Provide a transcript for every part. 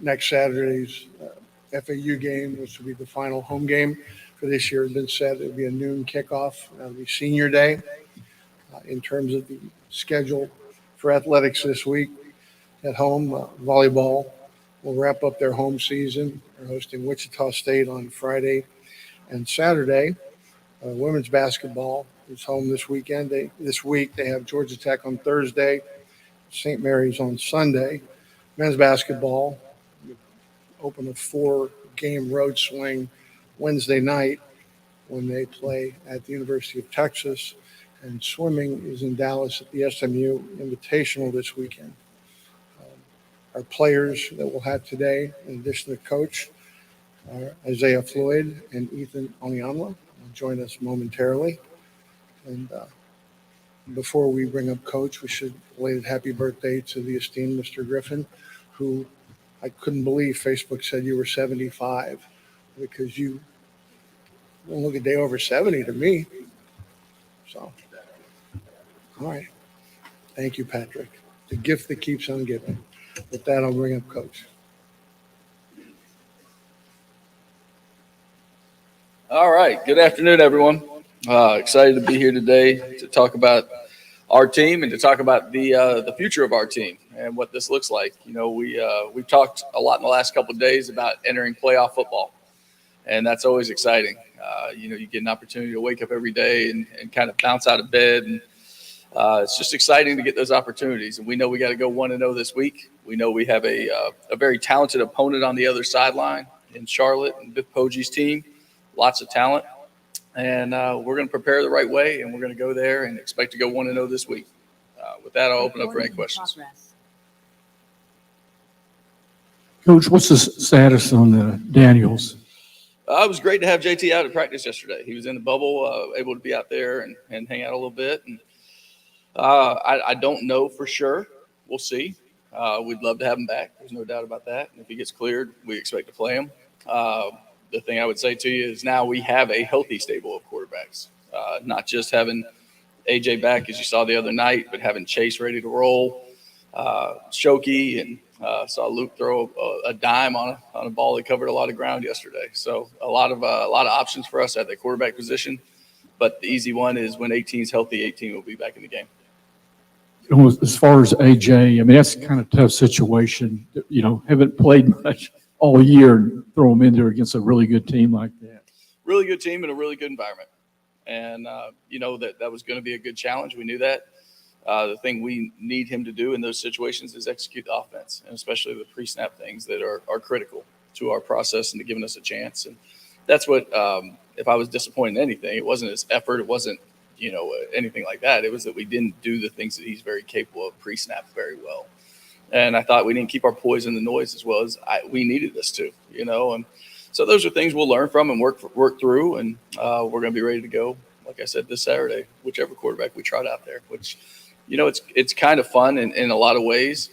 next Saturday's FAU game, which will be the final home game for this year, has been set. It'll be a noon kickoff. That'll be senior day. In terms of the schedule for athletics this week at home, volleyball will wrap up their home season. They're hosting Wichita State on Friday and Saturday. Women's basketball is home this weekend. This week they have Georgia Tech on Thursday, St. Mary's on Sunday. Men's basketball open a 4-game road swing Wednesday night when they play at the University of Texas. And swimming is in Dallas at the SMU Invitational this weekend. Our players that we'll have today, in addition to coach, Isaiah Floyd and Ethan Onyanwa will join us momentarily. And before we bring up coach, we should belated happy birthday to the esteemed Mr. Griffin, who I couldn't believe Facebook said you were 75, because you don't look a day over 70 to me. So, all right. Thank you, Patrick. The gift that keeps on giving. With that, I'll bring up coach. All right. Good afternoon, everyone. Excited to be here today to talk about our team and to talk about the future of our team and what this looks like. You know, we've talked a lot in the last couple of days about entering playoff football, and that's always exciting. You know, you get an opportunity to wake up every day and kind of bounce out of bed, and it's just exciting to get those opportunities. And we know we got to go 1-0 this week. We know we have a very talented opponent on the other sideline in Charlotte and Biff Poggi's team. Lots of talent. And we're going to prepare the right way, and we're going to go there and expect to go 1-0 this week. With that, I'll open up for any questions. Coach, what's the status on Daniels? It was great to have JT out at practice yesterday. He was in the bubble, able to be out there and hang out a little bit. And I don't know for sure. We'll see. We'd love to have him back. There's no doubt about that. And if he gets cleared, we expect to play him. The thing I would say to you is now we have a healthy stable of quarterbacks, not just having AJ back, as you saw the other night, but having Chase ready to roll, Shoki, and saw Luke throw a dime on a ball that covered a lot of ground yesterday. So a lot of options for us at the quarterback position. But the easy one is when 18 is healthy, 18 will be back in the game. You know, as far as AJ, I mean, that's kind of a tough situation. You know, haven't played much all year and throw him in there against a really good team like that. Really good team in a really good environment. And, you know, that was going to be a good challenge. We knew that. The thing we need him to do in those situations is execute the offense, and especially the pre-snap things that are critical to our process and to giving us a chance. And that's what, if I was disappointed in anything, it wasn't his effort. It wasn't, you know, anything like that. It was that we didn't do the things that he's very capable of pre-snap very well. And I thought we didn't keep our poise in the noise as well as we needed us to, you know. And so those are things we'll learn from and work through. And we're going to be ready to go, like I said, this Saturday, whichever quarterback we trot out there, which, you know, it's kind of fun in a lot of ways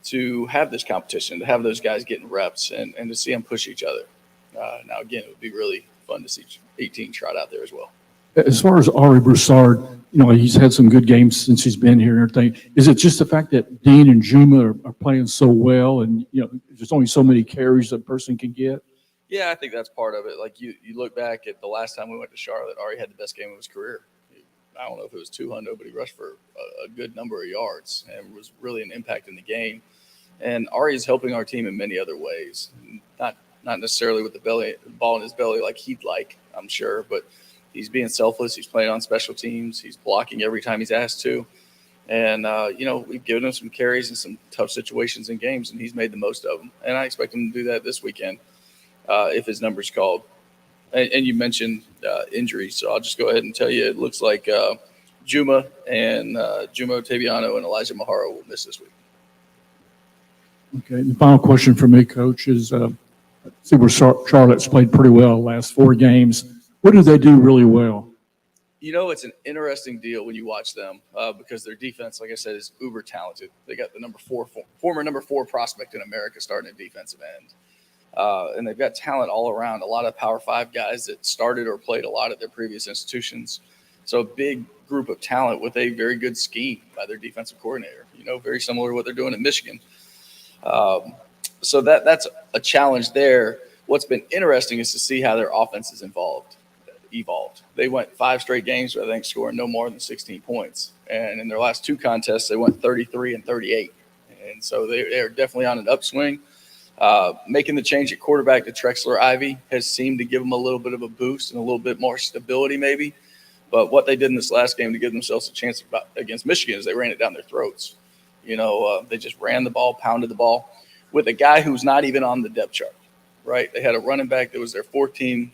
to have this competition, to have those guys getting reps and to see them push each other. Now, again, it would be really fun to see 18 trot out there as well. As far as Ari Broussard, you know, he's had some good games since he's been here and everything. Is it just the fact that Dean and Juma are playing so well and, you know, there's only so many carries a person can get? Yeah, I think that's part of it. Like you look back at the last time we went to Charlotte, Ari had the best game of his career. I don't know if it was 200, but he rushed for a good number of yards and was really an impact in the game. And Ari is helping our team in many other ways, not necessarily with the ball in his belly like he'd like, I'm sure, but he's being selfless. He's playing on special teams. He's blocking every time he's asked to. And, you know, we've given him some carries in some tough situations in games, and he's made the most of them. And I expect him to do that this weekend if his number's called. And you mentioned injuries, so I'll just go ahead and tell you it looks like Juma Otaviano and Elijah Mahara will miss this week. Okay, and the final question for me, Coach, is Super Charlotte's played pretty well the last 4 games. What do they do really well? You know, it's an interesting deal when you watch them because their defense, like I said, is uber talented. They got the former number 4 prospect in America starting at defensive end. And they've got talent all around, a lot of Power 5 guys that started or played a lot at their previous institutions. So a big group of talent with a very good scheme by their defensive coordinator, you know, very similar to what they're doing in Michigan. So that's a challenge there. What's been interesting is to see how their offense has evolved. They went 5 straight games, I think, scoring no more than 16 points. And in their last 2 contests, they went 33 and 38. And so they're definitely on an upswing. Making the change at quarterback to Trexler Ivy has seemed to give them a little bit of a boost and a little bit more stability maybe. But what they did in this last game to give themselves a chance against Michigan is they ran it down their throats. They just ran the ball, pounded the ball with a guy who's not even on the depth chart, right? They had a running back that was their 14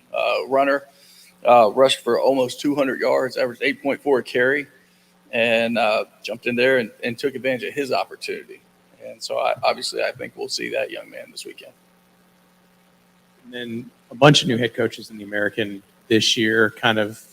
runner, rushed for almost 200 yards, averaged 8.4 a carry, and jumped in there and took advantage of his opportunity. And so I think we'll see that young man this weekend. And then a bunch of new head coaches in the American this year, kind of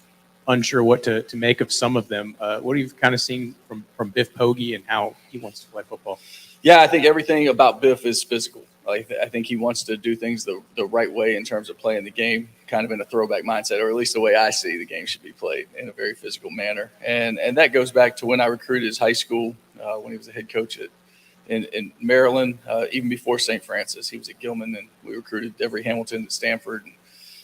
unsure what to make of some of them. What have you kind of seen from Biff Poggi and how he wants to play football? Yeah, I think everything about Biff is physical. I think he wants to do things the right way in terms of playing the game, kind of in a throwback mindset, or at least the way I see the game should be played in a very physical manner. And that goes back to when I recruited his high school, when he was a head coach in Maryland, even before St. Francis. He was at Gilman, and we recruited Devery Hamilton at Stanford. And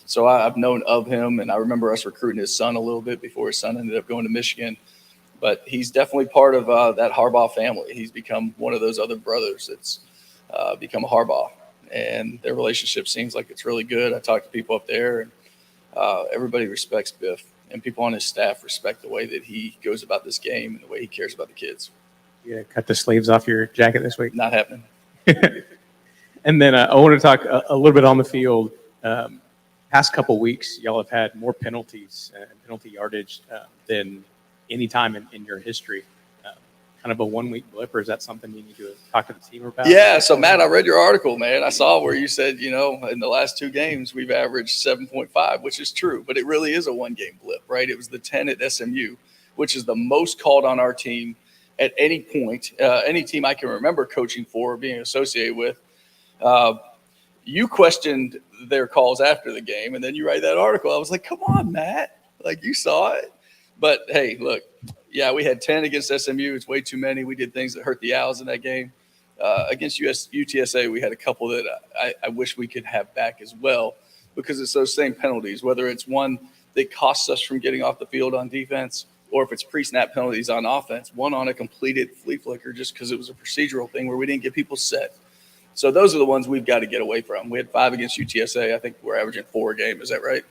so I've known of him, and I remember us recruiting his son a little bit before his son ended up going to Michigan. But he's definitely part of that Harbaugh family. He's become one of those other brothers that's become a Harbaugh, and their relationship seems like it's really good. I talked to people up there, and everybody respects Biff, and people on his staff respect the way that he goes about this game and the way he cares about the kids. You gonna cut the sleeves off your jacket this week? Not happening. And then I want to talk a little bit on the field. Past couple weeks, y'all have had more penalties and penalty yardage than any time in your history. Kind of a 1-week blip, or is that something you need to talk to the team about? Yeah. So Matt, I read your article, man. I saw where you said, in the last 2 games, we've averaged 7.5, which is true, but it really is a 1-game blip, right? It was the 10 at SMU, which is the most called on our team at any point, any team I can remember coaching for or being associated with. You questioned their calls after the game, and then you write that article. I was like, come on, Matt. Like, you saw it. But, hey, look, yeah, we had 10 against SMU. It's way too many. We did things that hurt the Owls in that game. Against UTSA, we had a couple that I wish we could have back as well, because it's those same penalties, whether it's one that costs us from getting off the field on defense, or if it's pre-snap penalties on offense, one on a completed flea flicker just because it was a procedural thing where we didn't get people set. So those are the ones we've got to get away from. We had 5 against UTSA. I think we're averaging 4 a game. Is that right?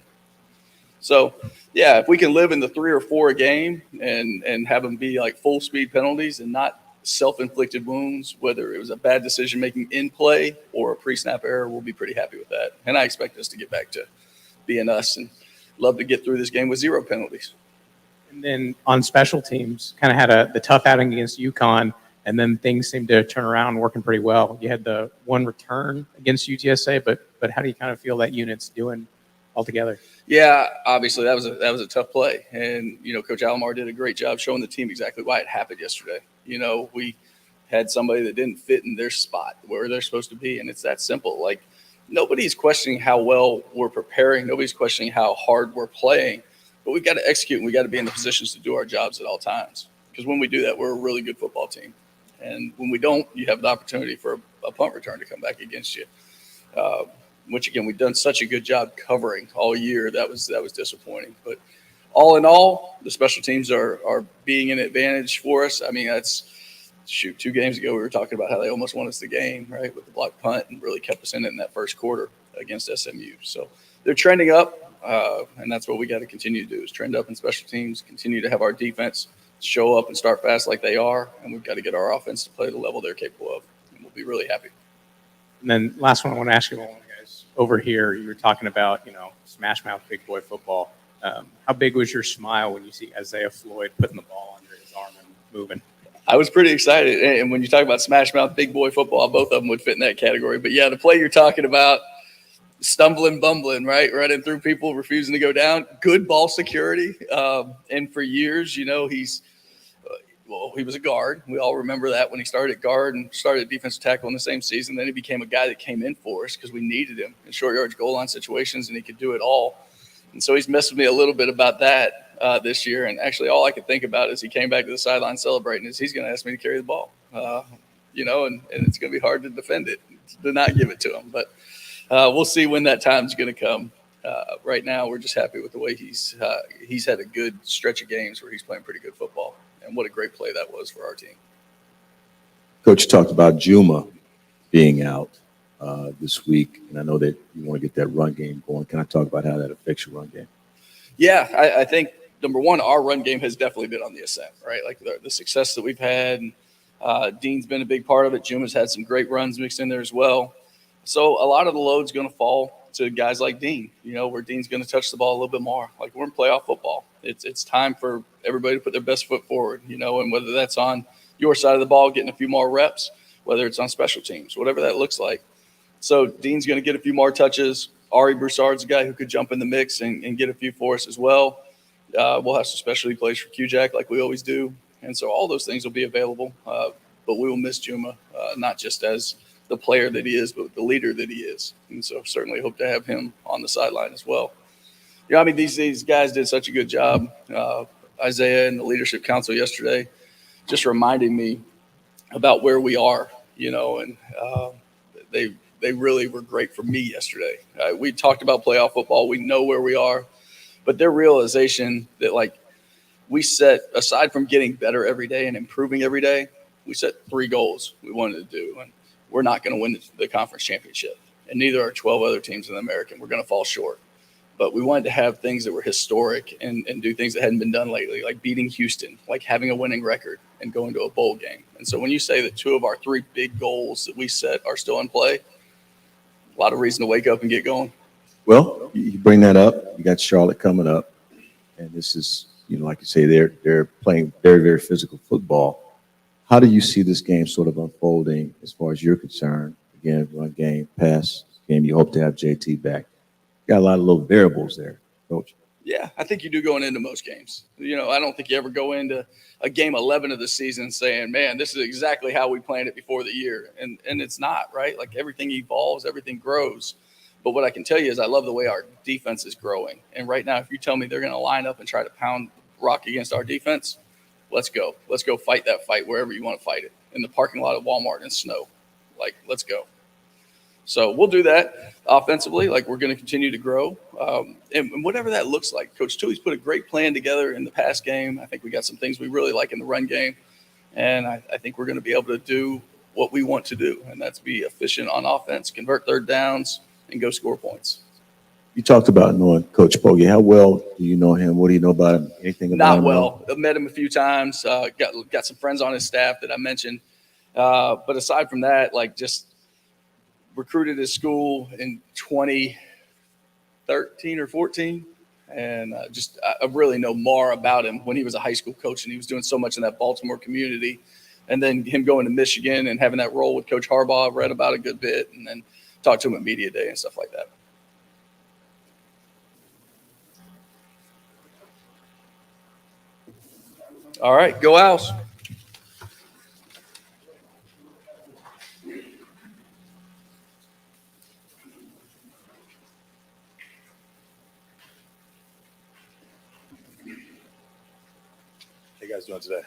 So, yeah, if we can live in the 3 or 4 a game and have them be like full speed penalties and not self-inflicted wounds, whether it was a bad decision making in play or a pre-snap error, we'll be pretty happy with that. And I expect us to get back to being us and love to get through this game with 0 penalties. And then on special teams, kind of had the tough outing against UConn, and then things seemed to turn around, working pretty well. You had the 1 return against UTSA, but how do you kind of feel that unit's doing altogether? Yeah, obviously that was a tough play, and Coach Alomar did a great job showing the team exactly why it happened yesterday. We had somebody that didn't fit in their spot where they're supposed to be, and it's that simple. Like, nobody's questioning how well we're preparing, nobody's questioning how hard we're playing, but we've got to execute and we got to be in the positions to do our jobs at all times. Because when we do that, we're a really good football team, and when we don't, you have the opportunity for a punt return to come back against you. Which again, we've done such a good job covering all year. That was disappointing. But all in all, the special teams are being an advantage for us. I mean, 2 games ago, we were talking about how they almost won us the game, right, with the block punt, and really kept us in it in that first quarter against SMU. So they're trending up, and that's what we got to continue to do, is trend up in special teams, continue to have our defense show up and start fast like they are, and we've got to get our offense to play the level they're capable of, and we'll be really happy. And then last one I want to ask you, guys, over here, you were talking about, smash mouth big boy football. How big was your smile when you see Isaiah Floyd putting the ball under his arm and moving? I was pretty excited. And when you talk about smash mouth big boy football, both of them would fit in that category. But yeah, the play you're talking about, stumbling, bumbling, right? Running through people, refusing to go down. Good ball security. And for years, he was a guard. We all remember that when he started at guard and started at defensive tackle in the same season. Then he became a guy that came in for us because we needed him in short yardage goal line situations, and he could do it all. And so he's messed with me a little bit about that this year. And actually all I could think about as he came back to the sideline celebrating is he's going to ask me to carry the ball, and it's going to be hard to defend it. to not give it to him. But we'll see when that time's going to come. Right now, we're just happy with the way he's had a good stretch of games where he's playing pretty good football. And what a great play that was for our team. Coach talked about Juma being out this week, and I know that you want to get that run game going. Can I talk about how that affects your run game? Yeah, I think number one, our run game has definitely been on the ascent, right? Like the success that we've had. And, Dean's been a big part of it. Juma's had some great runs mixed in there as well. So a lot of the load's going to fall to guys like Dean, where Dean's going to touch the ball a little bit more. Like we're in playoff football. It's time for everybody to put their best foot forward, and whether that's on your side of the ball, getting a few more reps, whether it's on special teams, whatever that looks like. So Dean's going to get a few more touches. Ari Broussard's a guy who could jump in the mix and get a few for us as well. We'll have some specialty plays for Q-Jack like we always do. And so all those things will be available. But we will miss Juma, not just as the player that he is, but the leader that he is. And so certainly hope to have him on the sideline as well. These guys did such a good job. Isaiah and the Leadership Council yesterday just reminding me about where we are, and they really were great for me yesterday. We talked about playoff football. We know where we are, but their realization that we set, aside from getting better every day and improving every day, we set 3 goals we wanted to do. And we're not going to win the conference championship, and neither are 12 other teams in the American. We're going to fall short. But we wanted to have things that were historic and do things that hadn't been done lately, like beating Houston, like having a winning record and going to a bowl game. And so when you say that 2 of our 3 big goals that we set are still in play, a lot of reason to wake up and get going. Well, you bring that up. You got Charlotte coming up, and this is, like you say, they're playing very, very physical football. How do you see this game sort of unfolding as far as you're concerned? Again, run game, pass game. You hope to have JT back. Got a lot of little variables there, Coach. Yeah, I think you do going into most games. I don't think you ever go into a game 11 of the season saying, man, this is exactly how we planned it before the year. And it's not, right? Like everything evolves, everything grows. But what I can tell you is I love the way our defense is growing. And right now, if you tell me they're going to line up and try to pound rock against our defense, let's go. Let's go fight that fight wherever you want to fight it. In the parking lot of Walmart in snow. Let's go. So we'll do that offensively. We're going to continue to grow. And whatever that looks like. Coach Tui's put a great plan together in the past game. I think we got some things we really like in the run game. And I think we're going to be able to do what we want to do. And that's be efficient on offense, convert third downs, and go score points. You talked about knowing Coach Pogge. How well do you know him? What do you know about him? Anything about him? Not well. I've met him a few times. Got some friends on his staff that I mentioned. But aside from that, just recruited his school in 2013 or 14. And I really know more about him when he was a high school coach and he was doing so much in that Baltimore community. And then him going to Michigan and having that role with Coach Harbaugh, I've read about a good bit and then talked to him at media day and stuff like that. All right, go Owls. How you guys doing today?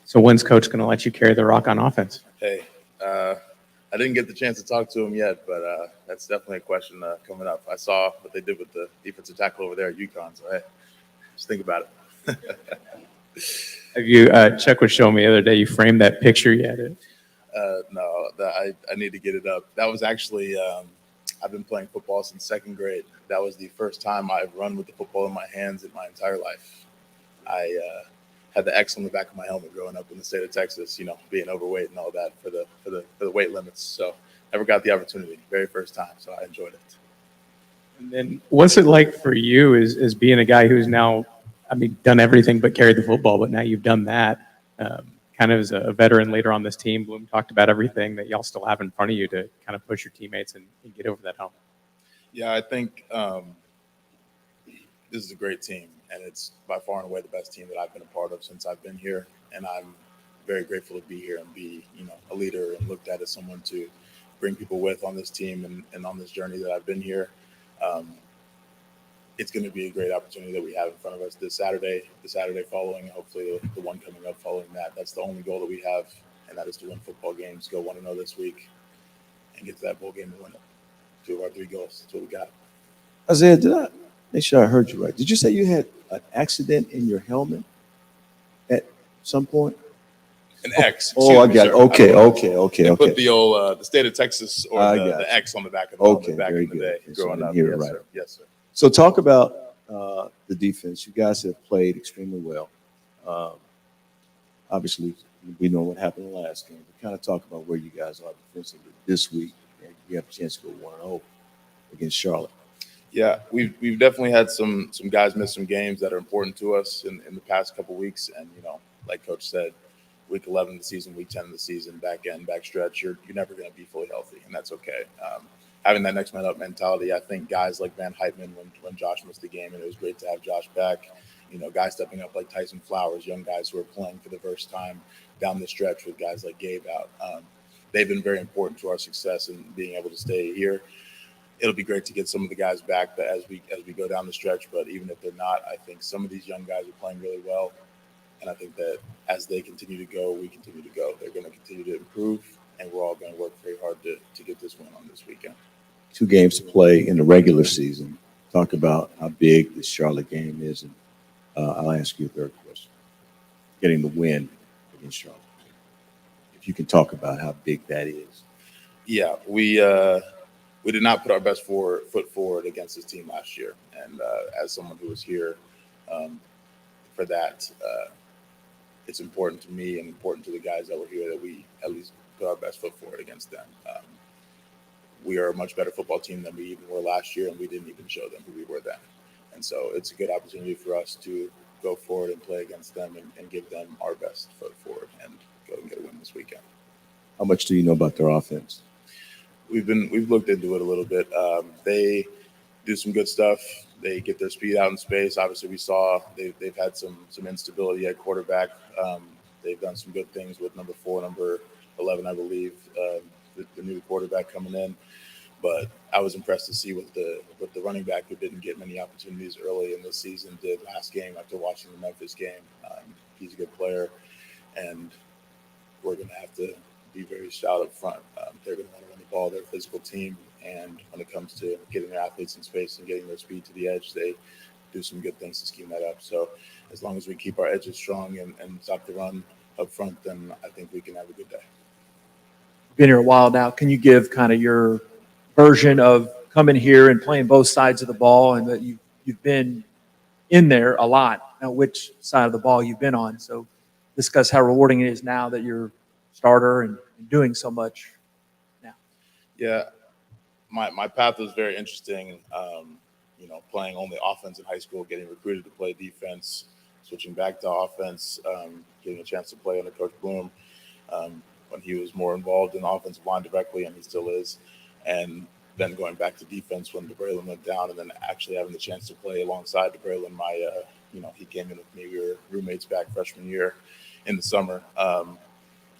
So when's Coach going to let you carry the rock on offense? Hey, I didn't get the chance to talk to him yet, but that's definitely a question coming up. I saw what they did with the defensive tackle over there at UConn, so hey, just think about it. Have you, Chuck was showing me the other day, you framed that picture yet? No, I need to get it up. That was actually, I've been playing football since 2nd grade. That was the first time I've run with the football in my hands in my entire life. I had the X on the back of my helmet growing up in the state of Texas, being overweight and all that for the weight limits. So never got the opportunity, very first time. So I enjoyed it. And then what's it like for you as being a guy who's now, done everything but carried the football, but now you've done that, kind of as a veteran leader on this team. Bloom talked about everything that y'all still have in front of you to kind of push your teammates and get over that hump. Yeah, I think this is a great team, and it's by far and away the best team that I've been a part of since I've been here. And I'm very grateful to be here and be, a leader and looked at as someone to bring people with on this team and on this journey that I've been here. It's going to be a great opportunity that we have in front of us this Saturday, the Saturday following, hopefully the one coming up following that. That's the only goal that we have and that is to win football games, go 1-0 this week, and get to that bowl game and win it. 2 of our 3 goals. That's what we got. Isaiah, did I make sure I heard you right? Did you say you had an accident in your helmet at some point? An X. Oh, I excuse me, got it. sir. Okay, I- okay, okay, They put okay. the old the state of Texas or I the, got the you. X on the back of the Okay, helmet back very in the good. day Okay, so I growing didn't up. hear it Yes, right. sir. Yes, sir. So talk about the defense. You guys have played extremely well. Obviously, we know what happened in the last game. But kind of talk about where you guys are defensively this week, and you have a chance to go 1-0 against Charlotte. Yeah, we've definitely had some guys miss some games that are important to us in the past couple weeks, and like Coach said, week 11 of the season, week 10 of the season, back end, back stretch, you're never going to be fully healthy, and that's okay. Having that next man up mentality, I think guys like Van Heitman, when Josh missed the game, and it was great to have Josh back. Guys stepping up like Tyson Flowers, young guys who are playing for the first time down the stretch with guys like Gabe out. They've been very important to our success in being able to stay here. It'll be great to get some of the guys back as we go down the stretch, but even if they're not, I think some of these young guys are playing really well. And I think that as they continue to go, we continue to go. They're going to continue to improve, and we're all going to work very hard to get this win on this weekend. 2 games to play in the regular season. Talk about how big this Charlotte game is, and I'll ask you a third question. Getting the win against Charlotte. If you can talk about how big that is. Yeah, we did not put our best foot forward against this team last year, and as someone who was here for that, it's important to me and important to the guys that were here that we at least put our best foot forward against them. We are a much better football team than we even were last year, and we didn't even show them who we were then. And so it's a good opportunity for us to go forward and play against them and give them our best foot forward and go and get a win this weekend. How much do you know about their offense? We've looked into it a little bit. They do some good stuff. They get their speed out in space. Obviously, we saw they've had some instability at quarterback. They've done some good things with number 4, number 11, I believe, the new quarterback coming in. But I was impressed to see what the running back who didn't get many opportunities early in this season did last game after watching the Memphis game. He's a good player, and we're going to have to be very stout up front. They're going to want to run the ball. They're a physical team, and when it comes to getting their athletes in space and getting their speed to the edge, they do some good things to scheme that up. So as long as we keep our edges strong and stop the run up front, then I think we can have a good day. Been here a while now. Can you give kind of your version of coming here and playing both sides of the ball, and that you've been in there a lot? Now, which side of the ball you've been on? So discuss how rewarding it is now that you're starter and doing so much now. Yeah, my path was very interesting. Playing only offense in high school, getting recruited to play defense, switching back to offense, getting a chance to play under Coach Bloom when he was more involved in the offensive line directly, and he still is. And then going back to defense when DeBraylen went down, and then actually having the chance to play alongside DeBraylen. He came in with me. We were roommates back freshman year in the summer.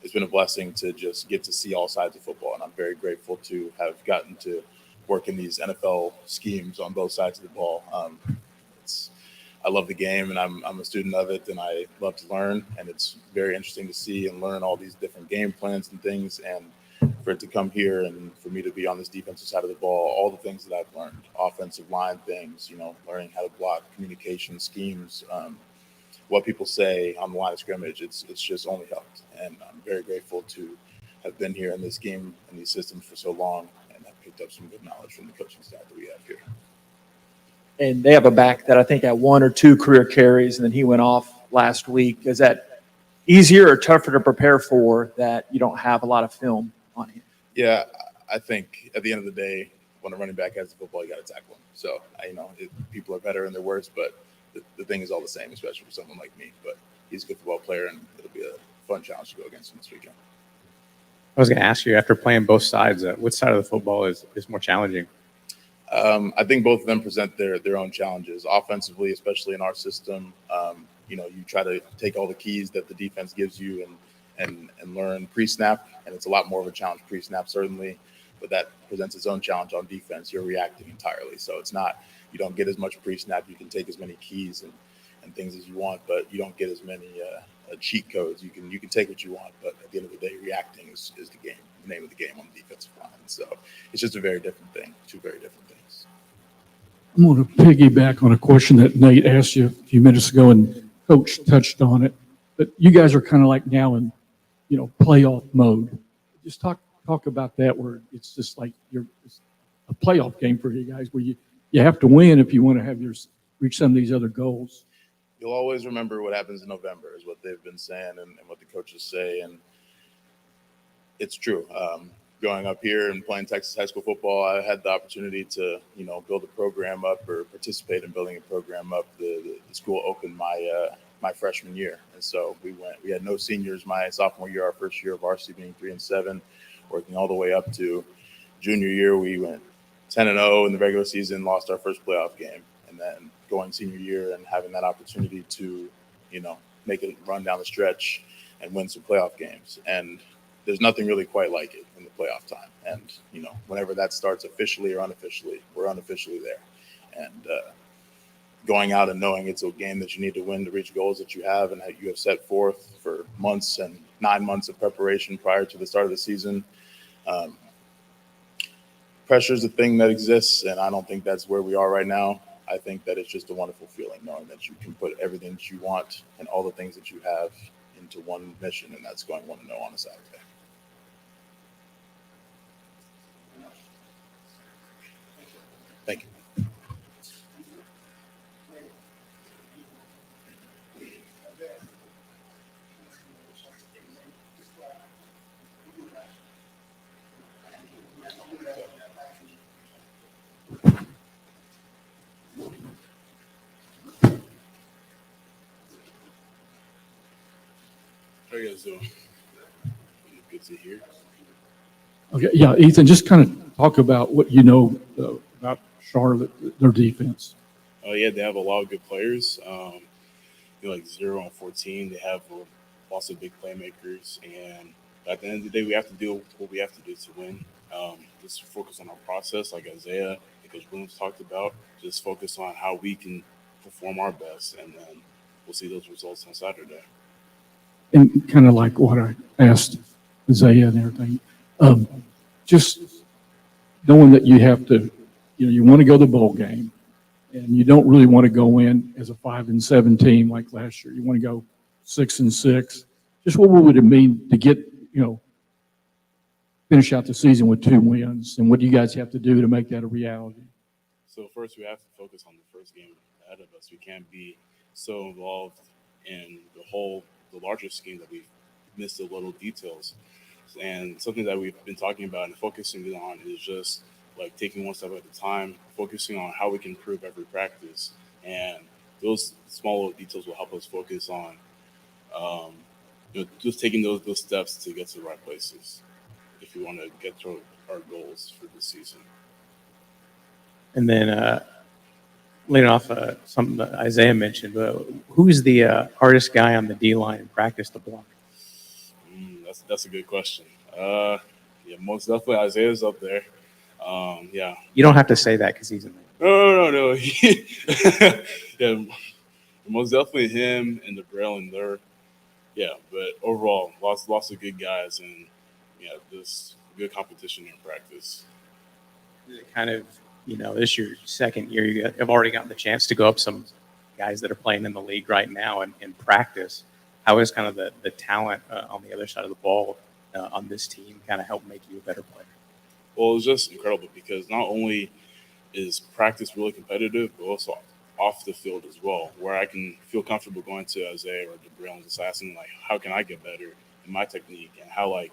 It's been a blessing to just get to see all sides of football, and I'm very grateful to have gotten to work in these NFL schemes on both sides of the ball. I love the game, and I'm a student of it, and I love to learn, and it's very interesting to see and learn all these different game plans and things, and for it to come here and for me to be on this defensive side of the ball, all the things that I've learned, offensive line things, learning how to block, communication schemes, what people say on the line of scrimmage, it's just only helped. And I'm very grateful to have been here in this game and these systems for so long, and I've picked up some good knowledge from the coaching staff that we have here. And they have a back that I think had 1 or 2 career carries, and then he went off last week. Is that easier or tougher to prepare for that you don't have a lot of film on him? Yeah, I think at the end of the day, when a running back has the football, you got to tackle him. So, people are better in their words, but the thing is all the same, especially for someone like me. But he's a good football player, and it'll be a fun challenge to go against him this weekend. I was going to ask you, after playing both sides, which side of the football is more challenging? I think both of them present their own challenges. Offensively, especially in our system, you try to take all the keys that the defense gives you and learn pre-snap, and it's a lot more of a challenge pre-snap, certainly, but that presents its own challenge on defense. You're reacting entirely, so it's not, you don't get as much pre-snap. You can take as many keys and things as you want, but you don't get as many cheat codes. You can take what you want, but at the end of the day, reacting is the name of the game on the defensive line. So it's just a very different thing, two very different things. I'm going to piggyback on a question that Nate asked you a few minutes ago, and Coach touched on it. But you guys are kind of like now in, playoff mode. Just talk about that, where it's just like it's a playoff game for you guys, where you have to win if you want to reach some of these other goals. You'll always remember what happens in November is what they've been saying and what the coaches say. And it's true. Growing up here and playing Texas high school football, I had the opportunity to, build a program up or participate in building a program up. The school opened my freshman year. And so we had no seniors my sophomore year, our first year of varsity being 3-7, working all the way up to junior year. We went 10-0 in the regular season, lost our first playoff game. And then going senior year and having that opportunity to, make it run down the stretch and win some playoff games. And there's nothing really quite like it in the playoff time. And, whenever that starts officially or unofficially, we're unofficially there. And going out and knowing it's a game that you need to win to reach goals that you have and that you have set forth for months and 9 months of preparation prior to the start of the season. Pressure is a thing that exists, and I don't think that's where we are right now. I think that it's just a wonderful feeling knowing that you can put everything that you want and all the things that you have into one mission, and that's going 1-0 on a Saturday. Thank you. How are you guys doing? Good to hear. Okay, yeah, Ethan, just kind of talk about what you know about Charlotte, their defense. Oh yeah, they have a lot of good players. Like 0-14, they have lots of big playmakers, and at the end of the day, we have to do what we have to do to win. Just focus on our process, like Isaiah and Coach Bloom's talked about. Just focus on how we can perform our best, and then we'll see those results on Saturday. And kind of like what I asked Isaiah and everything, just knowing that you have to, you want to go to the bowl game, and you don't really want to go in as a 5-7 team like last year. You want to go 6-6. Just what would it mean to get, finish out the season with 2 wins, and what do you guys have to do to make that a reality? So first, we have to focus on the first game ahead of us. We can't be so involved in the larger scheme that we've missed the little details. And something that we've been talking about and focusing on is just like taking one step at a time, focusing on how we can improve every practice. And those small little details will help us focus on just taking those steps to get to the right places if we want to get to our goals for this season. And then leading off something that Isaiah mentioned, who's the hardest guy on the D-line in practice to block? That's a good question. Yeah, most definitely Isaiah's up there. Yeah. You don't have to say that because he's in there. No. Yeah, most definitely him and the Braille and their. Yeah, but overall, lots of good guys and just good competition in practice. Kind of, this is your second year. You have already gotten the chance to go up some guys that are playing in the league right now and in practice. How is kind of the talent on the other side of the ball on this team kind of help make you a better player? Well, it's just incredible because not only is practice really competitive, but also off the field as well, where I can feel comfortable going to Isaiah or DeBrill and just asking, like, how can I get better in my technique and how I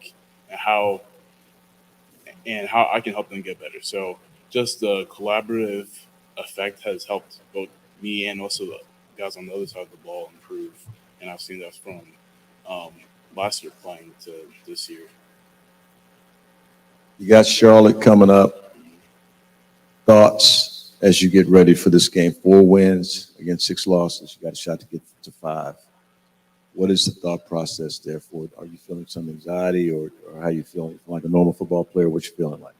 can help them get better. So just the collaborative effect has helped both me and also the guys on the other side of the ball improve. And I've seen that from last year playing to this year. You got Charlotte coming up. Thoughts as you get ready for this game? 4 wins against 6 losses. You got a shot to get to 5. What is the thought process there for it? Are you feeling some anxiety or how you feeling? Like a normal football player, what you feeling like?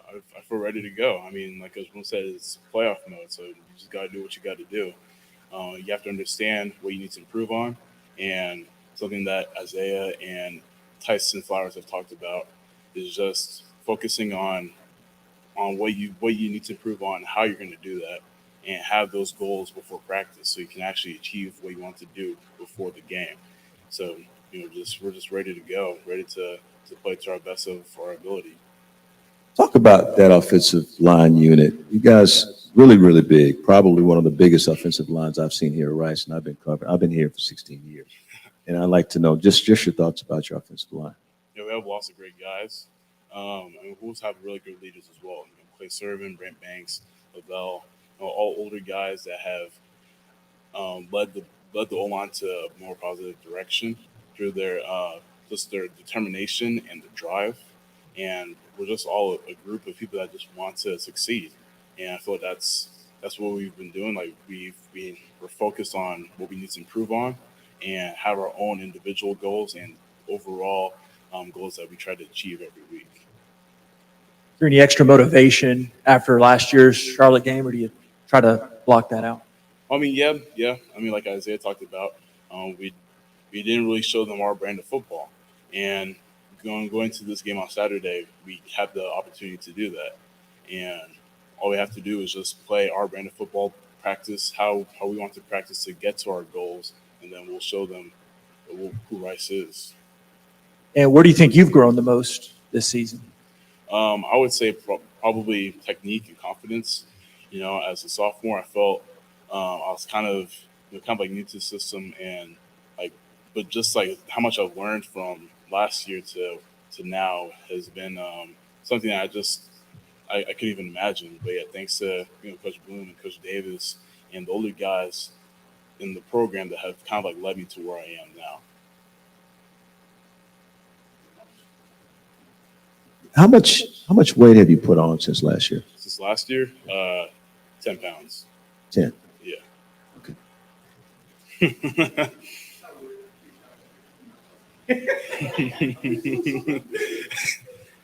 I feel ready to go. I mean, like Coach Moon said, it's playoff mode, so you just got to do what you got to do. You have to understand what you need to improve on, And something that Isaiah and Tyson Flowers have talked about is just focusing on what you need to improve on, how you're going to do that, and have those goals before practice so you can actually achieve what you want to do before the game. So we're just ready to go, ready to play to our best of our ability. Talk about that offensive line unit. You guys really, really big, probably one of the biggest offensive lines I've seen here at Rice, and I've been here for 16 years. And I'd like to know just your thoughts about your offensive line. We have lots of great guys. And we also have really good leaders as well. Clay Servin, Brent Banks, Lavelle, all older guys that have led the O-line to a more positive direction through their just their determination and the drive. And we're just all a group of people that just want to succeed. And I feel like that's what we've been doing. Like we're focused on what we need to improve on, and have our own individual goals and overall goals that we try to achieve every week. Is there any extra motivation after last year's Charlotte game, or do you try to block that out? I mean, yeah. I mean, like Isaiah talked about, we didn't really show them our brand of football, and going to this game on Saturday, we had the opportunity to do that, and all we have to do is just play our brand of football, practice how we want to practice to get to our goals, and then we'll show them who Rice is. And where do you think you've grown the most this season? I would say probably technique and confidence. As a sophomore, I felt I was kind of like new to the system, and but just like how much I've learned from last year to now has been something that I couldn't even imagine. But yeah, thanks to Coach Bloom and Coach Davis and the older guys in the program that have kind of like led me to where I am now. How much weight have you put on since last year? Since last year, 10 pounds. 10. Yeah. Okay. I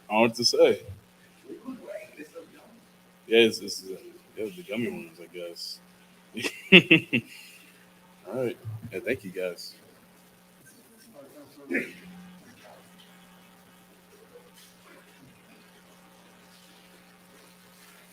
don't know what to say. Yeah, it's the gummy worms, I guess. All right. Yeah, thank you guys.